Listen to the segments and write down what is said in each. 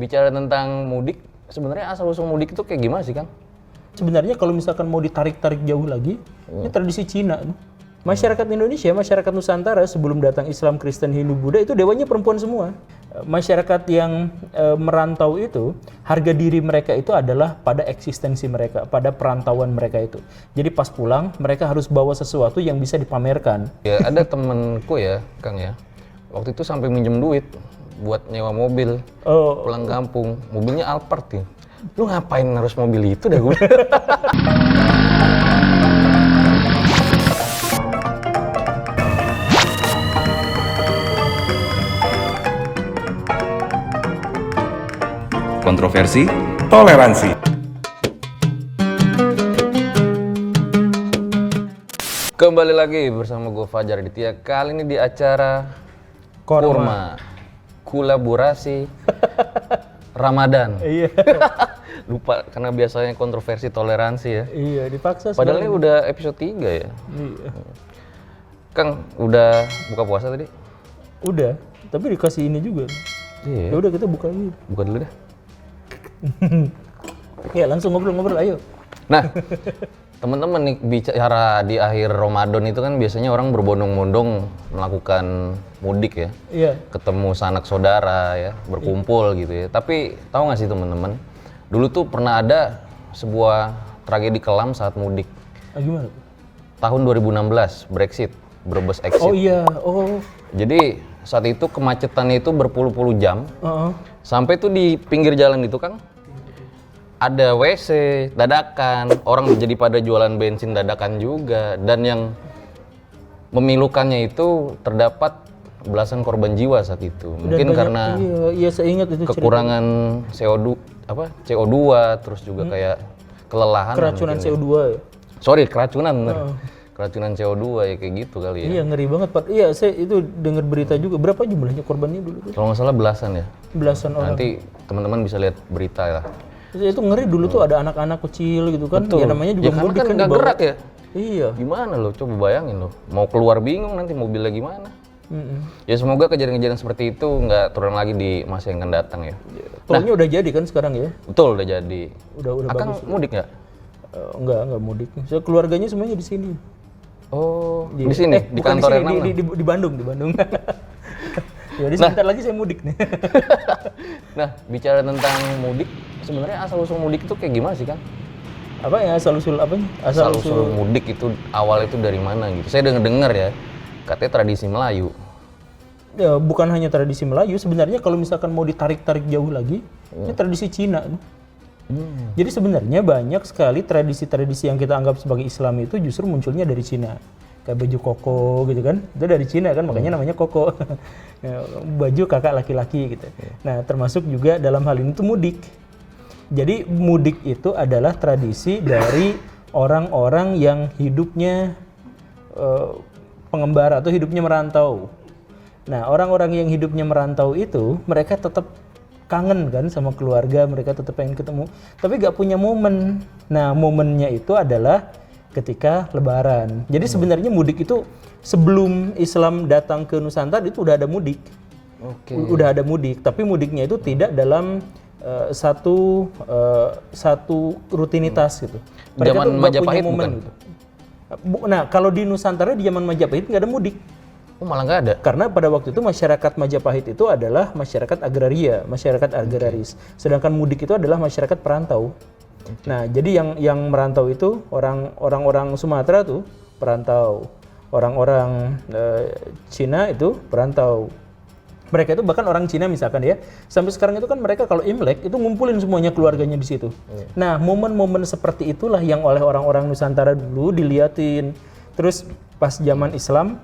bicara tentang mudik, sebenarnya asal-usul mudik itu kayak gimana sih, Kang? Sebenarnya kalau misalkan mau ditarik-tarik jauh lagi, ini tradisi Cina. Masyarakat Indonesia, masyarakat Nusantara sebelum datang Islam, Kristen, Hindu, Buddha itu dewanya perempuan semua. Masyarakat yang merantau itu, harga diri mereka itu adalah pada eksistensi mereka, pada perantauan mereka itu. Jadi pas pulang, mereka harus bawa sesuatu yang bisa dipamerkan. Ya ada temenku ya, Kang ya. Waktu itu sampai minjem duit buat nyewa mobil pulang kampung. Mobilnya Alphard ya. Lu ngapain harus mobil itu dah gue? Kontroversi, toleransi. Kembali lagi bersama gue Fajar Aditya. Kali ini di acara Kurma kolaborasi Ramadan. Iya. Lupa karena biasanya kontroversi toleransi ya. Iya, dipaksa. Padahal ini udah episode 3 ya. Iya. Kang, udah buka puasa tadi? Udah, tapi dikasih ini juga. Iya. Ya udah kita buka dulu. Buka dulu dah. Ya langsung ngobrol-ngobrol, ayo. Nah, teman-teman nih bicara di akhir Ramadan itu kan biasanya orang berbondong-bondong melakukan mudik ya. Iya. Ketemu sanak saudara ya, berkumpul gitu ya. Tapi tahu nggak sih teman-teman, dulu tuh pernah ada sebuah tragedi kelam saat mudik. Gimana? Tahun 2016, Brexit, Brebes exit. Oh iya, oh. Jadi saat itu kemacetannya itu berpuluh-puluh jam. Sampai tuh di pinggir jalan itu Kang, ada WC dadakan, orang jadi pada jualan bensin dadakan juga. Dan yang memilukannya itu terdapat belasan korban jiwa saat itu. Mungkin banyak, karena iya saya ingat itu kekurangan CO2 terus juga kayak kelelahan. keracunan CO2 ya. Sorry, keracunan bener. Keracunan CO2 ya kayak gitu kali ya. Iya ngeri banget Pak. Iya saya itu dengar berita juga. Berapa jumlahnya korbannya dulu tuh? Kalau nggak salah belasan ya. Belasan orang. Nanti teman-teman bisa lihat berita lah. Itu ngeri dulu tuh ada anak-anak kecil gitu kan. Betul. Ya namanya juga Ya karena mudik kan nggak dibawa. gerak ya. Iya. Gimana lo? Coba bayangin lo. Mau keluar bingung nanti mobilnya gimana. Ya semoga kejadian-kejadian seperti itu nggak terulang lagi di masa yang akan datang ya. Tolnya udah jadi kan sekarang ya. Betul, udah jadi. Udah Akang bagus. mudik nggak? Enggak mudik. Saya keluarganya semuanya di sini. Oh, di sini, di bukan kantor di yang sini, mana? di Bandung, di Bandung. Jadi sebentar lagi saya mudik nih. Nah, bicara tentang mudik, sebenarnya asal-usul mudik itu kayak gimana sih, Kang? Apa ya asal-usul apanya? Asal-usul mudik itu awal itu dari mana gitu? Saya dengar ya, katanya tradisi Melayu. Ya, bukan hanya tradisi Melayu, sebenarnya kalau misalkan mau ditarik-tarik jauh lagi, ini tradisi Cina. Jadi sebenarnya banyak sekali tradisi-tradisi yang kita anggap sebagai Islam itu justru munculnya dari Cina. Kayak baju koko gitu kan, itu dari Cina kan, makanya namanya koko. Baju kakak laki-laki gitu. Nah termasuk juga dalam hal ini tuh mudik. Jadi mudik itu adalah tradisi dari orang-orang yang hidupnya pengembara atau hidupnya merantau. Nah orang-orang yang hidupnya merantau itu mereka tetap kangen kan sama keluarga, mereka tetap pengen ketemu, tapi gak punya momen. Nah momennya itu adalah ketika Lebaran. Jadi sebenarnya mudik itu sebelum Islam datang ke Nusantara itu udah ada mudik. Udah ada mudik, tapi mudiknya itu tidak dalam satu rutinitas gitu. Mereka Zaman tuh gak Majapahit punya momen bukan? gitu. Nah kalau di Nusantara di zaman Majapahit nggak ada mudik. Oh, malah nggak ada? Karena pada waktu itu masyarakat Majapahit itu adalah masyarakat agraria, masyarakat agraris. Sedangkan mudik itu adalah masyarakat perantau. Nah, jadi yang merantau itu orang-orang Sumatera tuh perantau, orang-orang Cina itu perantau. Mereka itu bahkan orang Cina misalkan ya, sampai sekarang itu kan mereka kalau Imlek itu ngumpulin semuanya keluarganya di situ. Nah, momen-momen seperti itulah yang oleh orang-orang Nusantara dulu diliatin. Terus pas zaman Islam,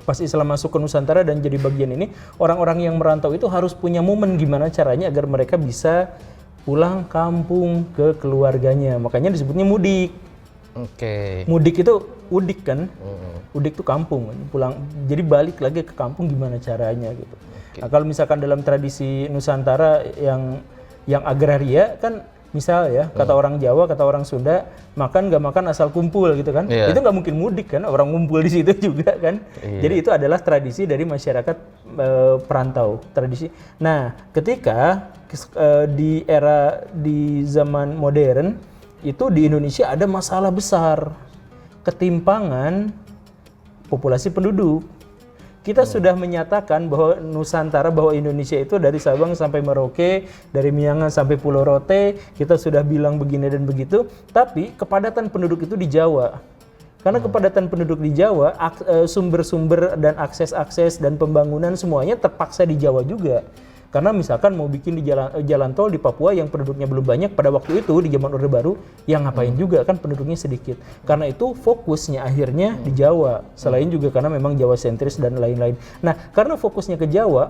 pas Islam masuk ke Nusantara dan jadi bagian ini, orang-orang yang merantau itu harus punya momen gimana caranya agar mereka bisa pulang kampung ke keluarganya. Makanya disebutnya mudik. Mudik itu udik kan? Udik itu kampung, pulang. Jadi balik lagi ke kampung gimana caranya gitu. Nah, kalau misalkan dalam tradisi Nusantara yang agraria kan Misal ya, kata orang Jawa, kata orang Sunda, makan nggak makan asal kumpul gitu kan. Iya. Itu nggak mungkin mudik kan, orang ngumpul di situ juga kan. Iya. Jadi itu adalah tradisi dari masyarakat perantau, tradisi. Nah, ketika di zaman modern itu di Indonesia ada masalah besar, ketimpangan populasi penduduk. Kita sudah menyatakan bahwa Nusantara, bahwa Indonesia itu dari Sabang sampai Merauke, dari Miangas sampai Pulau Rote, kita sudah bilang begini dan begitu, tapi kepadatan penduduk itu di Jawa. Karena kepadatan penduduk di Jawa, sumber-sumber dan akses-akses dan pembangunan semuanya terpaksa di Jawa juga. Karena misalkan mau bikin di jalan tol di Papua yang penduduknya belum banyak pada waktu itu di zaman Orde Baru, yang ngapain juga kan penduduknya sedikit. Karena itu fokusnya akhirnya di Jawa. Selain juga karena memang Jawa sentris dan lain-lain. Nah, karena fokusnya ke Jawa,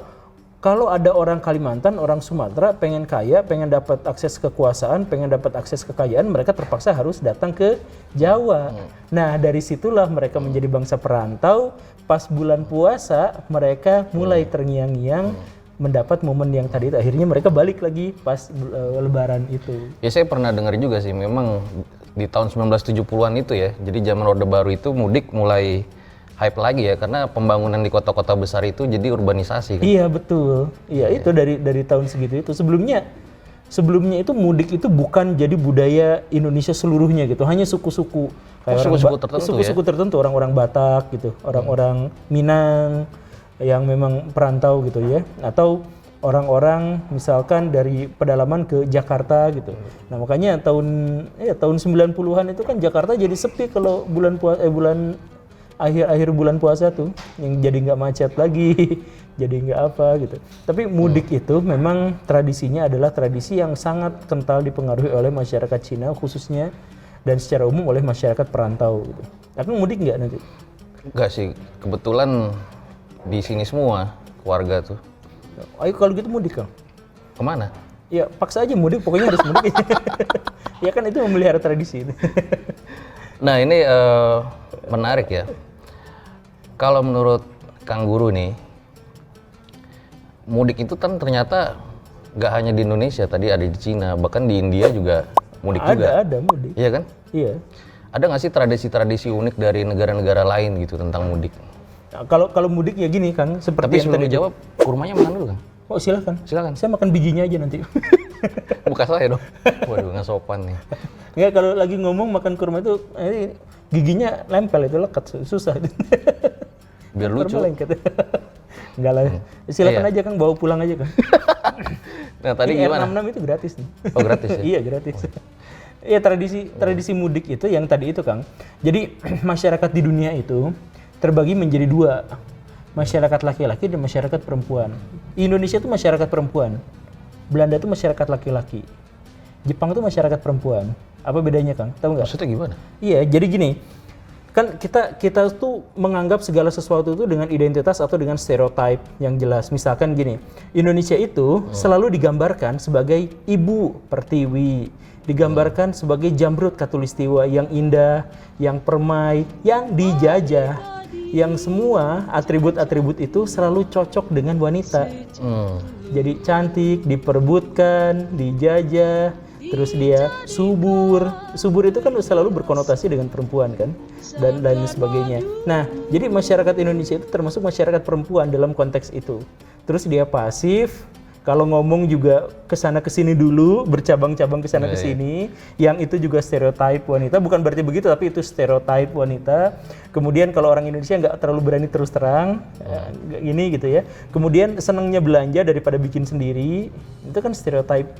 kalau ada orang Kalimantan, orang Sumatera pengen kaya, pengen dapat akses kekuasaan, pengen dapat akses kekayaan, mereka terpaksa harus datang ke Jawa. Nah, dari situlah mereka menjadi bangsa perantau. Pas bulan puasa, mereka mulai terngiang-ngiang mendapat momen yang tadi itu. Akhirnya mereka balik lagi pas lebaran itu. Ya saya pernah dengar juga sih, memang di tahun 1970-an itu ya, jadi zaman Orde Baru itu mudik mulai hype lagi ya, karena pembangunan di kota-kota besar itu jadi urbanisasi kan? Iya betul, iya itu dari tahun segitu itu. Sebelumnya itu mudik itu bukan jadi budaya Indonesia seluruhnya gitu, hanya suku-suku. Kayak suku-suku tertentu suku-suku tertentu, orang-orang Batak gitu, orang-orang Minang, yang memang perantau gitu ya, atau orang-orang misalkan dari pedalaman ke Jakarta gitu. Nah makanya tahun 90-an itu kan Jakarta jadi sepi kalau akhir bulan puasa tuh, yang jadi nggak macet lagi, jadi nggak apa gitu. Tapi mudik itu memang tradisinya adalah tradisi yang sangat kental dipengaruhi oleh masyarakat Cina khususnya, dan secara umum oleh masyarakat perantau gitu. Tapi mudik nggak nanti? Enggak sih, kebetulan di sini semua keluarga tuh. Ayo kalau gitu mudik Kang. Kemana? Ya paksa aja mudik, pokoknya harus mudik. Ya kan itu memelihara tradisi itu. Nah ini menarik ya. Kalau menurut Kang Guru nih, mudik itu kan ternyata nggak hanya di Indonesia, tadi ada di Cina, bahkan di India juga mudik juga. Ada mudik. Iya kan? Iya. Ada nggak sih tradisi-tradisi unik dari negara-negara lain gitu tentang mudik? Nah, kalau mudik ya gini Kang, Tapi seperti yang sebelum tadi. dijawab, kurmanya makan dulu Kang. Oh silakan. Silakan. Saya makan bijinya aja nanti. Buka saya dong. Waduh, nggak sopan nih. Enggak, kalau lagi ngomong makan kurma itu giginya lempel, itu lekat, susah. Biar lucu. Kurma lengket. Enggak lah. Silakan Iya. aja Kang, bawa pulang aja Kang. Nah tadi Ini gimana? R66 itu gratis nih. Oh gratis ya? Iya gratis. Iya tradisi mudik itu yang tadi itu Kang. Jadi masyarakat di dunia itu terbagi menjadi dua, masyarakat laki-laki dan masyarakat perempuan. Indonesia itu masyarakat perempuan, Belanda itu masyarakat laki-laki, Jepang itu masyarakat perempuan. Apa bedanya Kang? Tahu nggak? Maksudnya gimana? Iya, jadi gini, kan kita tuh menganggap segala sesuatu itu dengan identitas atau dengan stereotip yang jelas. Misalkan gini, Indonesia itu selalu digambarkan sebagai ibu pertiwi, digambarkan sebagai jamrut katulistiwa yang indah, yang permai, yang dijajah, yang semua atribut-atribut itu selalu cocok dengan wanita. Jadi cantik, diperebutkan, dijajah, terus dia subur. Subur itu kan selalu berkonotasi dengan perempuan kan, dan lain sebagainya. Nah, jadi masyarakat Indonesia itu termasuk masyarakat perempuan dalam konteks itu. Terus dia pasif, kalau ngomong juga kesana kesini dulu, bercabang-cabang kesana kesini, yang itu juga stereotip wanita. Bukan berarti begitu, tapi itu stereotip wanita. Kemudian kalau orang Indonesia nggak terlalu berani terus terang, gini gitu ya. Kemudian senangnya belanja daripada bikin sendiri, itu kan stereotip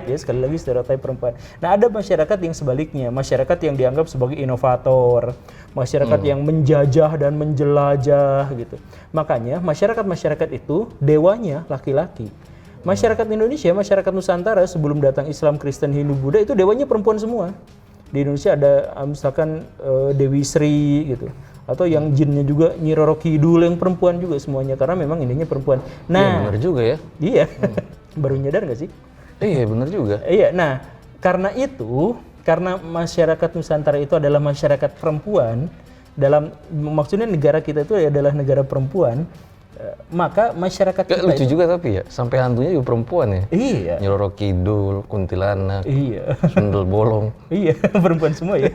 ya, sekali lagi stereotip perempuan. Nah ada masyarakat yang sebaliknya, masyarakat yang dianggap sebagai inovator, masyarakat yang menjajah dan menjelajah gitu. Makanya masyarakat itu dewanya laki-laki. Masyarakat Indonesia, masyarakat Nusantara sebelum datang Islam, Kristen, Hindu, Buddha itu dewanya perempuan semua. Di Indonesia ada misalkan Dewi Sri gitu, atau yang jinnya juga Nyi Roro Kidul yang perempuan juga semuanya, karena memang ininya perempuan. Nah, Iya bener juga ya. iya, baru nyadar nggak sih? Iya bener juga. Iya, nah karena itu, karena masyarakat Nusantara itu adalah masyarakat perempuan, maksudnya negara kita itu adalah negara perempuan, Maka masyarakat kita Lucu itu, juga tapi ya, sampai hantunya juga perempuan ya. iya, Nyi Roro Kidul, kuntilanak, iya, sundel bolong. iya, perempuan semua ya.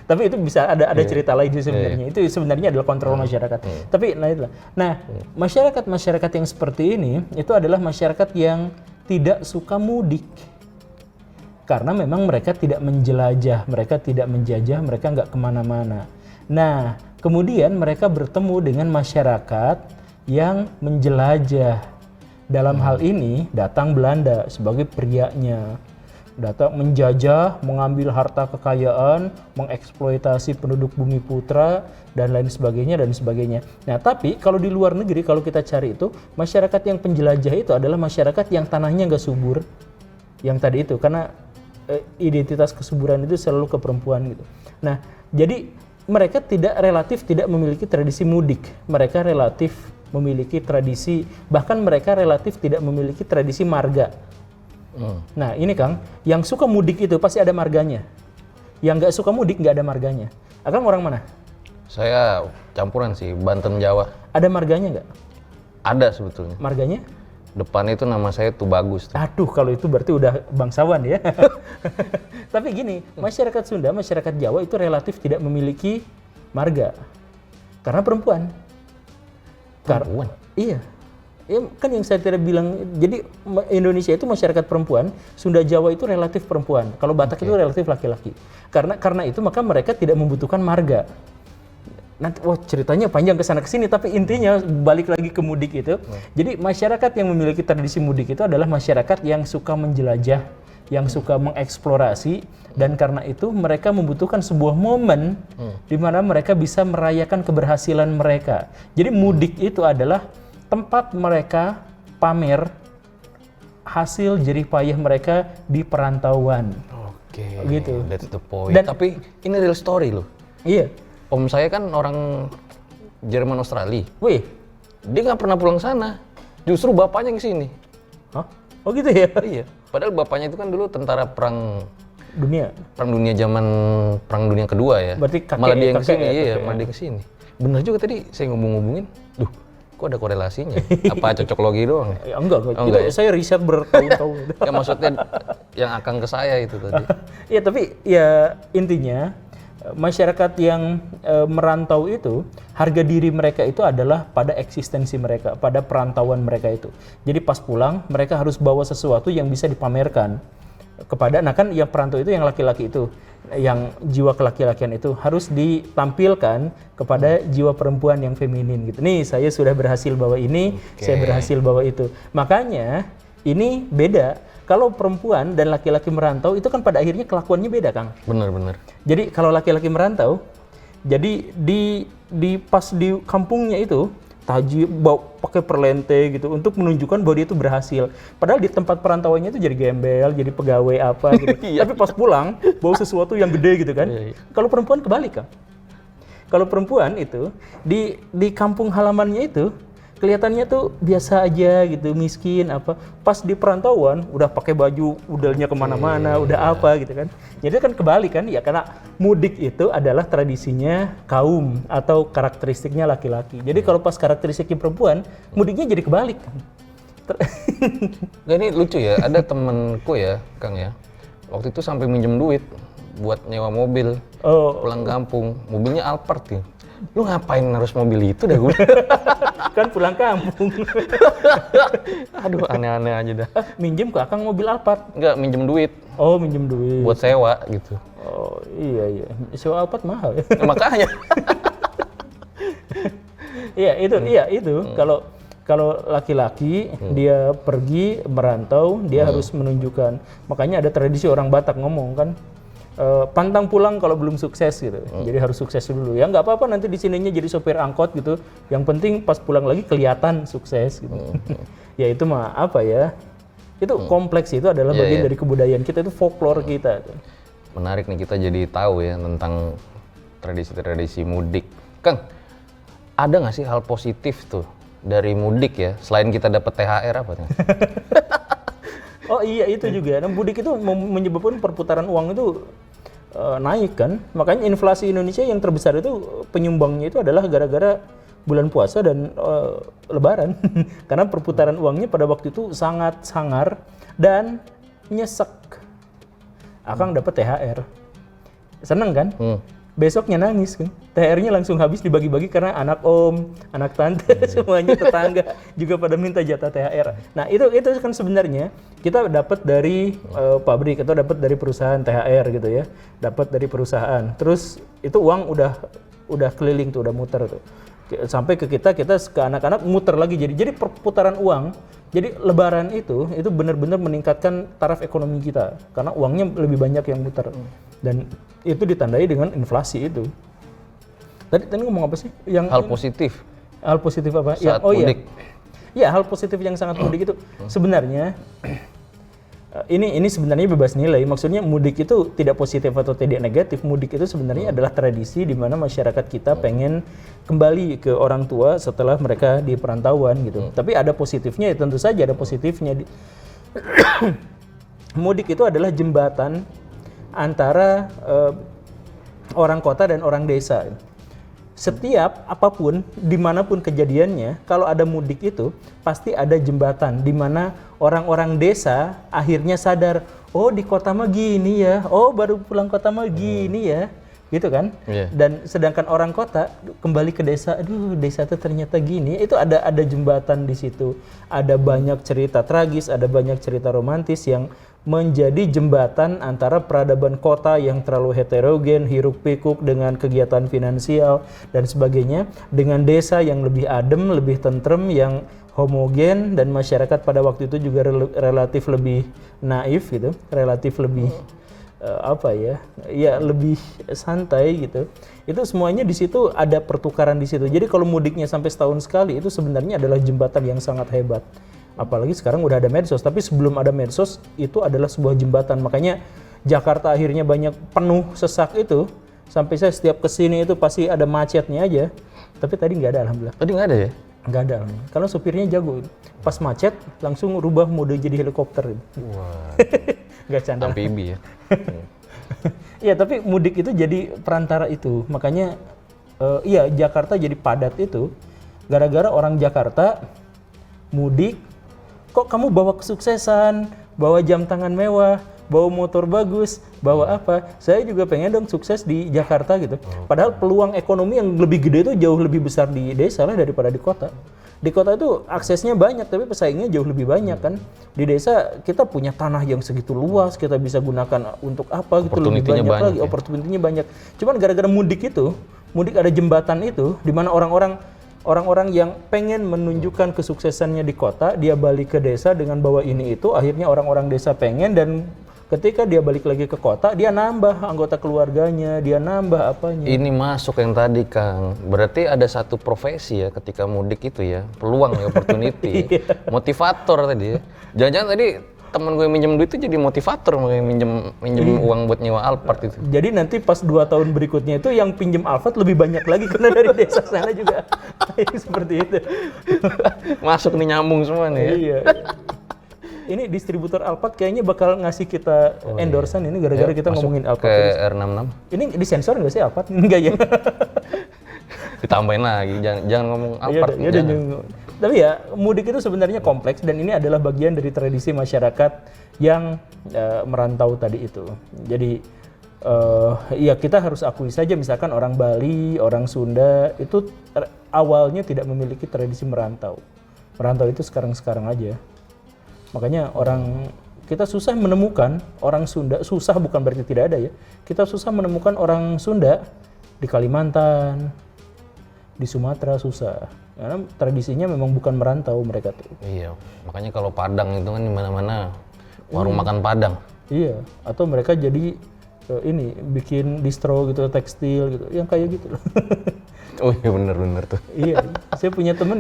Tapi itu bisa ada cerita lain sih sebenarnya. Itu sebenarnya adalah kontrol masyarakat. Tapi nah itulah. Nah, masyarakat yang seperti ini itu adalah masyarakat yang tidak suka mudik. Karena memang mereka tidak menjelajah, mereka tidak menjajah, mereka nggak kemana-mana. Nah, kemudian mereka bertemu dengan masyarakat yang menjelajah. Dalam hal ini datang Belanda sebagai prianya. Datang menjajah, mengambil harta kekayaan, mengeksploitasi penduduk bumi putra, dan lain sebagainya, dan sebagainya. Nah, tapi kalau di luar negeri, kalau kita cari itu, masyarakat yang penjelajah itu adalah masyarakat yang tanahnya nggak subur. Yang tadi itu, karena identitas kesuburan itu selalu ke perempuan gitu. Nah, jadi mereka relatif tidak memiliki tradisi mudik. Mereka relatif memiliki tradisi, bahkan mereka relatif tidak memiliki tradisi marga. Nah ini Kang, yang suka mudik itu pasti ada marganya. Yang nggak suka mudik nggak ada marganya. Akang orang mana? Saya campuran sih, Banten Jawa. Ada marganya nggak? Ada sebetulnya. Marganya? Depan itu nama saya tuh bagus. Aduh, kalau itu berarti udah bangsawan ya. Tapi gini, masyarakat Sunda, masyarakat Jawa itu relatif tidak memiliki marga. Karena perempuan. Perempuan? Iya. Ya, kan yang saya tidak bilang, jadi Indonesia itu masyarakat perempuan, Sunda Jawa itu relatif perempuan. Kalau Batak itu relatif laki-laki. Karena itu maka mereka tidak membutuhkan marga. Nanti ceritanya panjang ke sana ke sini, tapi intinya balik lagi ke mudik itu. Jadi masyarakat yang memiliki tradisi mudik itu adalah masyarakat yang suka menjelajah, yang suka mengeksplorasi, dan karena itu mereka membutuhkan sebuah momen di mana mereka bisa merayakan keberhasilan mereka. Jadi mudik itu adalah tempat mereka pamer hasil jerih payah mereka di perantauan. Oke, gitu. That's the point. Tapi ini real story loh. Iya. Om saya kan orang Jerman Australia. Wih. Dia nggak pernah pulang sana. Justru bapaknya ke sini. Hah? Oh gitu ya? Iya. Padahal bapaknya itu kan dulu tentara perang Dunia. dunia zaman perang dunia kedua ya. Berarti malah dia yang kakek kesini, ya, iya, kakek malah dia kesini. Bener juga tadi saya ngomong-ngomongin. Duh, kok ada korelasinya? Apa cocok logi doang? Ya, enggak. Oh, Itu enggak ya? saya riset bertahun-tahun. Ya maksudnya yang akan ke saya itu tadi. Ya tapi ya intinya masyarakat yang merantau itu harga diri mereka itu adalah pada eksistensi mereka, pada perantauan mereka itu. Jadi pas pulang mereka harus bawa sesuatu yang bisa dipamerkan kepada, nah kan yang perantau itu yang laki-laki itu, yang jiwa kelaki-lakian itu harus ditampilkan kepada jiwa perempuan yang feminin gitu. Nih saya sudah berhasil bawa ini, saya berhasil bawa itu. Makanya ini beda. Kalau perempuan dan laki-laki merantau itu kan pada akhirnya kelakuannya beda, Kang. Bener-bener. Jadi kalau laki-laki merantau, jadi pas di kampungnya itu taji bawa pakai perlente gitu untuk menunjukkan bahwa dia itu berhasil. Padahal di tempat perantauannya itu jadi gembel, jadi pegawai apa gitu. Tapi pas pulang bawa sesuatu yang gede gitu kan. Kalau perempuan kebalik, Kang. Kalau perempuan itu di kampung halamannya itu kelihatannya tuh biasa aja gitu, miskin apa. Pas di perantauan udah pakai baju udelnya kemana-mana, udah apa gitu kan. Jadi kan kebalik kan, ya karena mudik itu adalah tradisinya kaum atau karakteristiknya laki-laki. Jadi kalau pas karakteristiknya perempuan, mudiknya jadi kebalik kan. Nah, ini lucu ya, ada temenku ya, Kang ya. Waktu itu sampai minjem duit buat nyewa mobil pulang kampung. Mobilnya Alphard ya. Lu ngapain harus mobil itu dah gue? Kan pulang kampung. Aduh, aneh-aneh aja dah. Minjem ke Akang mobil Alphard? Enggak, minjem duit Oh, minjem duit. buat sewa gitu. Oh, iya. Sewa Alphard mahal ya. Nah, makanya. Iya, itu. Kalau laki-laki dia pergi merantau, dia harus menunjukkan. Makanya ada tradisi orang Batak ngomong kan, pantang pulang kalau belum sukses gitu. Jadi harus sukses dulu. Ya nggak apa-apa nanti di sininya jadi sopir angkot gitu. Yang penting pas pulang lagi kelihatan sukses gitu. Ya itu mah apa ya? Itu kompleks, itu adalah bagian dari kebudayaan kita, itu folklore kita. Menarik nih, kita jadi tahu ya tentang tradisi-tradisi mudik. Kang, ada nggak sih hal positif tuh dari mudik ya? Selain kita dapat THR apa tuh? Oh iya, itu juga. Nah, mudik itu menyebabkan perputaran uang itu naik kan. Makanya inflasi Indonesia yang terbesar itu penyumbangnya itu adalah gara-gara bulan puasa dan Lebaran. Karena perputaran uangnya pada waktu itu sangat sangar dan nyesek. Akang dapat THR. Seneng kan? Besoknya nangis kan. THR-nya langsung habis dibagi-bagi karena anak om, anak tante, semuanya tetangga juga pada minta jatah THR. Nah, itu kan sebenarnya kita dapat dari pabrik atau dapat dari perusahaan THR gitu ya. Dapat dari perusahaan. Terus itu uang udah keliling tuh, udah muter tuh. Sampai ke kita ke anak-anak muter lagi. Jadi perputaran uang. Jadi Lebaran itu benar-benar meningkatkan taraf ekonomi kita karena uangnya lebih banyak yang muter. Dan itu ditandai dengan inflasi itu. Tadi ngomong apa sih? Hal positif. Hal positif apa? Saat mudik. Ya, hal positif yang sangat mudik itu sebenarnya ini sebenarnya bebas nilai. Maksudnya mudik itu tidak positif atau tidak negatif. Mudik itu sebenarnya adalah tradisi di mana masyarakat kita pengen kembali ke orang tua setelah mereka di perantauan gitu. Tapi ada positifnya, ya tentu saja ada positifnya. Mudik itu adalah jembatan antara orang kota dan orang desa. Setiap apapun, dimanapun kejadiannya, kalau ada mudik itu pasti ada jembatan di mana orang-orang desa akhirnya sadar, oh di kota mah gini ya, oh baru pulang kota mah gini ya, gitu kan? Yeah. Dan sedangkan orang kota kembali ke desa, aduh desa itu ternyata gini. Itu ada jembatan di situ, ada banyak cerita tragis, ada banyak cerita romantis yang menjadi jembatan antara peradaban kota yang terlalu heterogen, hiruk pikuk dengan kegiatan finansial dan sebagainya, dengan desa yang lebih adem, lebih tentrem, yang homogen, dan masyarakat pada waktu itu juga relatif lebih naif gitu, relatif lebih lebih santai gitu. Itu semuanya di situ ada pertukaran di situ. Jadi kalau mudiknya sampai setahun sekali itu sebenarnya adalah jembatan yang sangat hebat. Apalagi sekarang udah ada medsos, tapi sebelum ada medsos itu adalah sebuah jembatan. Makanya Jakarta akhirnya banyak penuh sesak itu. Sampai saya setiap kesini itu pasti ada macetnya aja. Tapi tadi nggak ada, alhamdulillah. Tadi nggak ada ya? Nggak ada, alhamdulillah. Karena supirnya jago. Pas macet langsung rubah mode jadi helikopter. Wah. Nggak canda. Amfibi ya. Iya, tapi mudik itu jadi perantara itu. Makanya Jakarta jadi padat itu gara-gara orang Jakarta mudik. Kok kamu bawa kesuksesan, bawa jam tangan mewah, bawa motor bagus, bawa apa? Saya juga pengen dong sukses di Jakarta gitu. Padahal peluang ekonomi yang lebih gede itu jauh lebih besar di desa lah daripada di kota. Di kota itu aksesnya banyak, tapi pesaingnya jauh lebih banyak kan. Di desa kita punya tanah yang segitu luas, kita bisa gunakan untuk apa gitu, lebih banyak lagi. Ya? Opportunity-nya banyak. Cuman gara-gara mudik ada jembatan itu, di mana orang-orang yang pengen menunjukkan kesuksesannya di kota, dia balik ke desa dengan bawa ini itu, akhirnya orang-orang desa pengen, dan ketika dia balik lagi ke kota, dia nambah anggota keluarganya, dia nambah apanya. Ini masuk yang tadi Kang, berarti ada satu profesi ya ketika mudik itu ya, peluang ya, opportunity, motivator tadi ya. Jangan-jangan tadi temen gue minjem duit itu jadi motivator, minjem uang buat nyewa Alphard itu. Jadi nanti pas 2 tahun berikutnya itu yang pinjem Alphard lebih banyak lagi karena dari desa sana juga seperti itu. Masuk nih, nyambung semua nih ya. Iya. Ini distributor Alphard kayaknya bakal ngasih kita endorsean ini gara-gara kita ngomongin Alphard. Ke R66. Ini disensor nggak sih Alphard? Enggak ya. Ditambahin lagi, jangan ngomong Alphard. Tapi ya mudik itu sebenarnya kompleks, dan ini adalah bagian dari tradisi masyarakat yang merantau tadi itu. Jadi ya kita harus akui saja, misalkan orang Bali, orang Sunda itu awalnya tidak memiliki tradisi merantau. Merantau itu sekarang-sekarang aja. Makanya kita susah menemukan orang Sunda, susah bukan berarti tidak ada ya. Kita susah menemukan orang Sunda di Kalimantan, di Sumatera susah. Karena tradisinya memang bukan merantau mereka tuh. Iya, makanya kalau Padang itu kan di mana-mana warung makan Padang. Iya, atau mereka jadi bikin distro gitu, tekstil gitu, yang kayak gitu loh. Oh iya, bener tuh. Iya, saya punya temen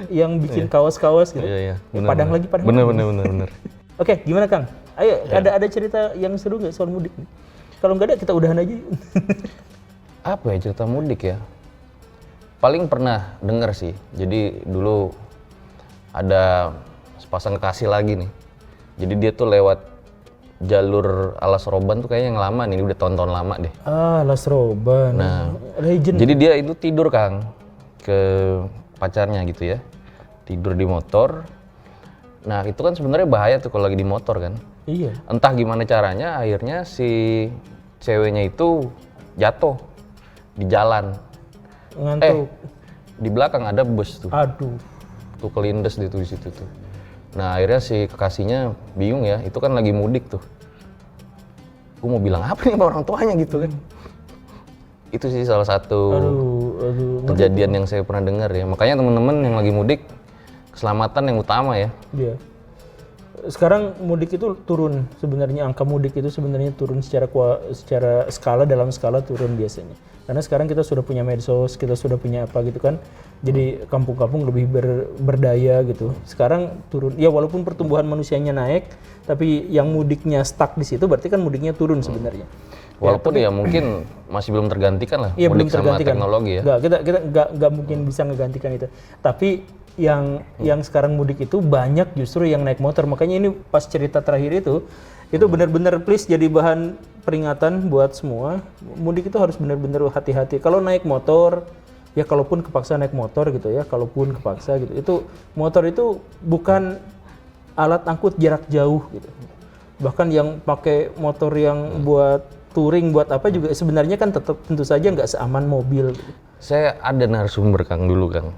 yang bikin kaos-kawas gitu. Iya, bener, Padang bener. lagi, Padang. Bener. Oke, gimana Kang? Ayo, ada cerita yang seru nggak soal mudik? Kalau nggak ada, kita udahan aja. Apa ya cerita mudik ya? Paling pernah denger sih. Jadi dulu ada sepasang kekasih lagi nih. Jadi dia tuh lewat jalur Alas Roban tuh kayaknya yang lama nih, udah tahun-tahun lama deh. Alas Roban. Nah, legend. jadi dia itu tidur Kang. ke pacarnya gitu ya, tidur di motor. Nah itu kan sebenarnya bahaya tuh kalau lagi di motor kan. Iya. Entah gimana caranya akhirnya si ceweknya itu jatuh di jalan. Ngantuk. Di belakang ada bus tuh. Aduh. Tuh kelindes di situ tuh. Nah akhirnya si kekasihnya bingung ya, itu kan lagi mudik tuh. Gue mau bilang apa nih sama orang tuanya gitu kan. Itu sih salah satu kejadian yang saya pernah dengar ya. Makanya teman-teman yang lagi mudik, keselamatan yang utama ya. Iya. Sekarang mudik itu turun sebenarnya, angka mudik itu sebenarnya turun secara skala, dalam skala turun biasanya. Karena sekarang kita sudah punya medsos, kita sudah punya apa gitu kan. Jadi kampung-kampung lebih berdaya gitu. Sekarang turun. Ya walaupun pertumbuhan manusianya naik, tapi yang mudiknya stuck di situ berarti kan mudiknya turun sebenarnya. Walaupun ya mungkin masih belum tergantikan lah, Iya, belum mudik sama tergantikan. teknologi ya. Kita nggak mungkin bisa ngegantikan itu. Tapi yang sekarang mudik itu banyak justru yang naik motor. Makanya ini pas cerita terakhir itu benar-benar please jadi bahan peringatan buat semua. Mudik itu harus benar-benar hati-hati. Kalau naik motor, ya kalaupun kepaksa naik motor gitu ya, kalaupun kepaksa gitu. Itu motor itu bukan alat angkut jarak jauh gitu. Bahkan yang pakai motor yang buat touring buat apa juga sebenarnya kan tetap tentu saja nggak seaman mobil. Saya ada narasumber Kang dulu Kang.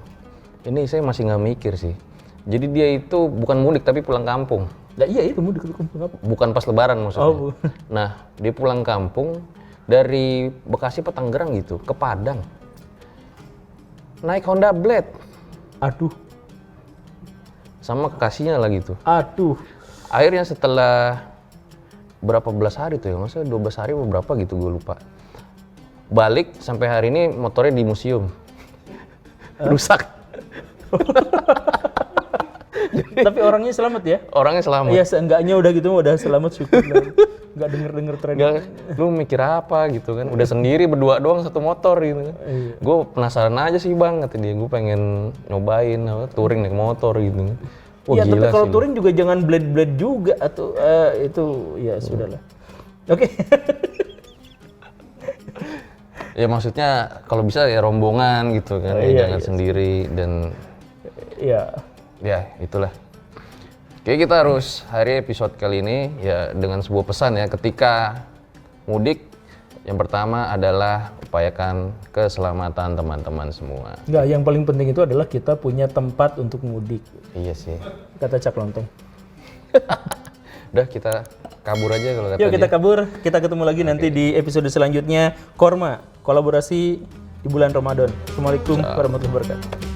Ini saya masih nggak mikir sih. Jadi dia itu bukan mudik tapi pulang kampung. Nah, iya itu mudik ke kampung apa? Bukan pas lebaran maksudnya. Oh. Nah, dia pulang kampung dari Bekasi ke Tangerang gitu, ke Padang. Naik Honda Blade. Aduh. Sama kekasihnya lagi tuh. Aduh. Akhirnya setelah berapa belas hari tuh ya, maksudnya 12 hari atau berapa gitu gue lupa. Balik sampai hari ini motornya di museum. Rusak. Tapi orangnya selamat ya? Orangnya selamat. Iya, seenggaknya udah gitu udah selamat syukur lah. Nggak denger tren. Lu mikir apa gitu kan? Udah sendiri berdua doang satu motor gitu kan. Iya. Gue penasaran aja sih bang, kata dia. Gue pengen nyobain touring naik motor gitu. Wah, Iya, tapi gila kalau sih. touring juga jangan blade juga atau itu ya sudahlah. Oke. Ya maksudnya kalau bisa ya rombongan gitu kan, ya jangan sendiri dan Iya. ya itulah. Oke, kita harus hari episode kali ini ya dengan sebuah pesan ya, ketika mudik yang pertama adalah upayakan keselamatan teman-teman semua. Enggak, yang paling penting itu adalah kita punya tempat untuk mudik. Iya sih. Kata Cak Lontong. Udah kita kabur aja kalau kata Yuk kita dia. kabur, kita ketemu lagi nanti di episode selanjutnya. Korma, kolaborasi di bulan Ramadan. Assalamualaikum warahmatullahi wabarakatuh.